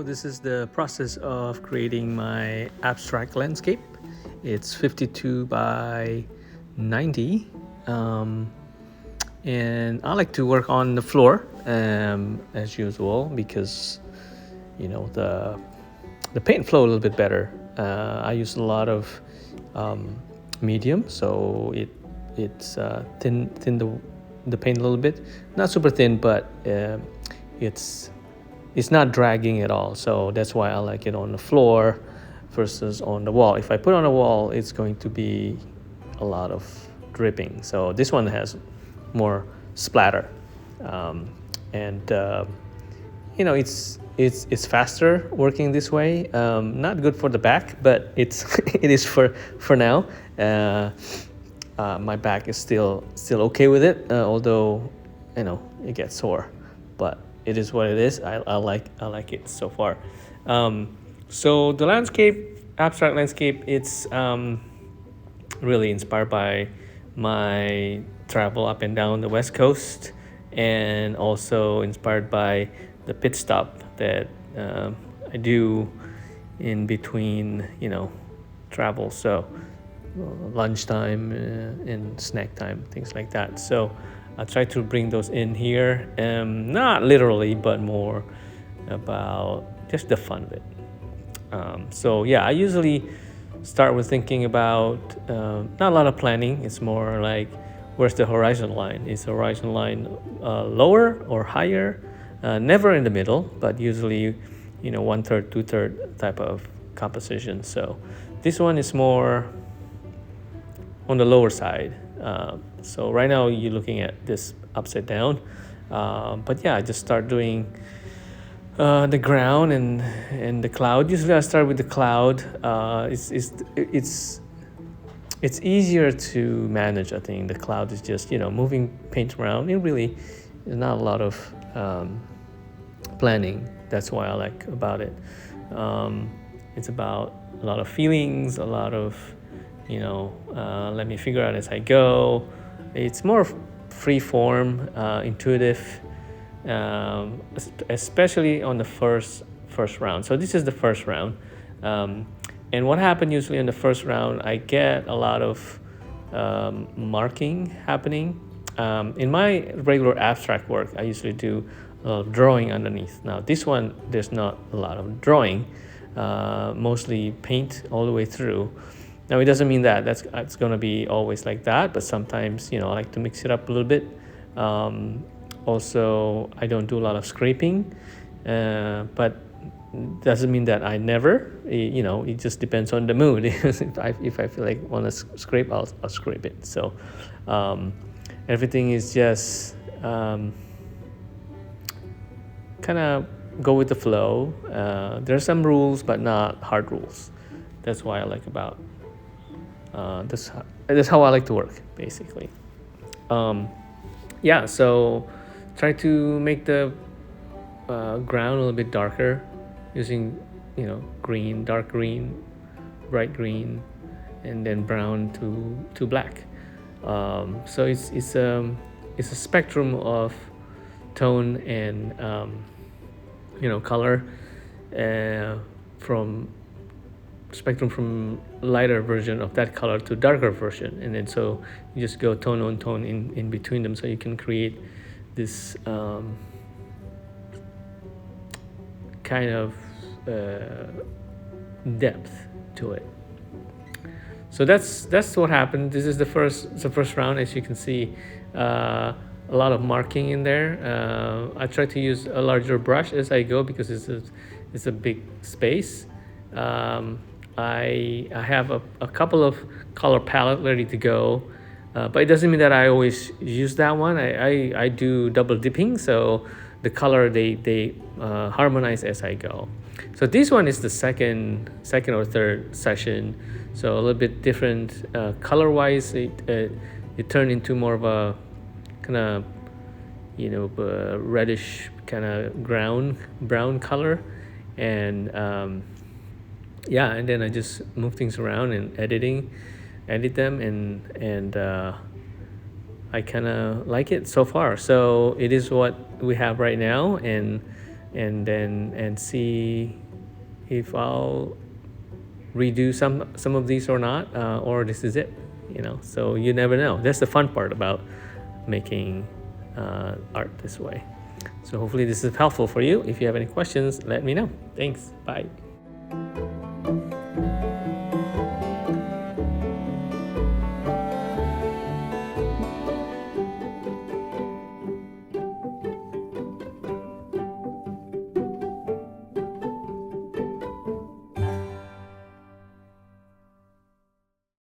this is the process of creating my abstract landscape. It's 52 by 90. And I like to work on the floor as usual because the paint flow a little bit better. I use a lot of medium, so it's thin the paint a little bit, not super thin, but it's not dragging at all. So that's why I like it on the floor versus on the wall. If I put on the wall, it's going to be a lot of dripping. So this one has more splatter, and it's faster working this way. Not good for the back, but it is for now. My back is still okay with it, although it gets sore, but it is what it is. I like it so far. So the abstract landscape, it's really inspired by my travel up and down the West Coast, and also inspired by the pit stop that I do in between, travel. So lunchtime and snack time, things like that. So I try to bring those in here, not literally, but more about just the fun of it. So yeah, I usually start with thinking about not a lot of planning. It's more like, where's the horizon line? Is the horizon line lower or higher? Never in the middle, but usually 1/3, 2/3 type of composition. So this one is more on the lower side. So right now you're looking at this upside down, but yeah, I just start doing the ground and the cloud. Usually I start with the cloud. It's easier to manage. I think the cloud is just moving paint around. It really is not a lot of planning. That's why I like about it. It's about a lot of feelings, a lot of let me figure out as I go. It's more free form, intuitive, especially on the first round. So this is the first round, and what happened usually in the first round, I get a lot of marking happening. In my regular abstract work, I usually do drawing underneath. Now this one, there's not a lot of drawing, mostly paint all the way through. Now it doesn't mean that it's going to be always like that, but sometimes I like to mix it up a little bit. Also, I don't do a lot of scraping, but doesn't mean that I never. It just depends on the mood. if I feel like want to scrape, I'll scrape it. So everything is just kind of go with the flow. There are some rules, but not hard rules. That's why I like about that's how I like to work, basically. Yeah, so try to make the ground a little bit darker using green, dark green, bright green, and then brown to black. So it's a spectrum of tone and color, from lighter version of that color to darker version, and then so you just go tone on tone in between them, so you can create this kind of depth to it. So that's what happened. This is the first round. As you can see, a lot of marking in there. I try to use a larger brush as I go because it's a big space. I have a couple of color palette ready to go, but it doesn't mean that I always use that one. I do double dipping, so the color they harmonize as I go. So this one is the second or third session, so a little bit different color wise. It turned into more of a kind of reddish kind of brown color, and yeah, and then I just move things around and edit them, and I kind of like it so far. So it is what we have right now, and and then and see if I'll redo some of these or not, or this is it, so you never know. That's the fun part about making art this way. So hopefully this is helpful for you. If you have any questions, let me know. Thanks. Bye.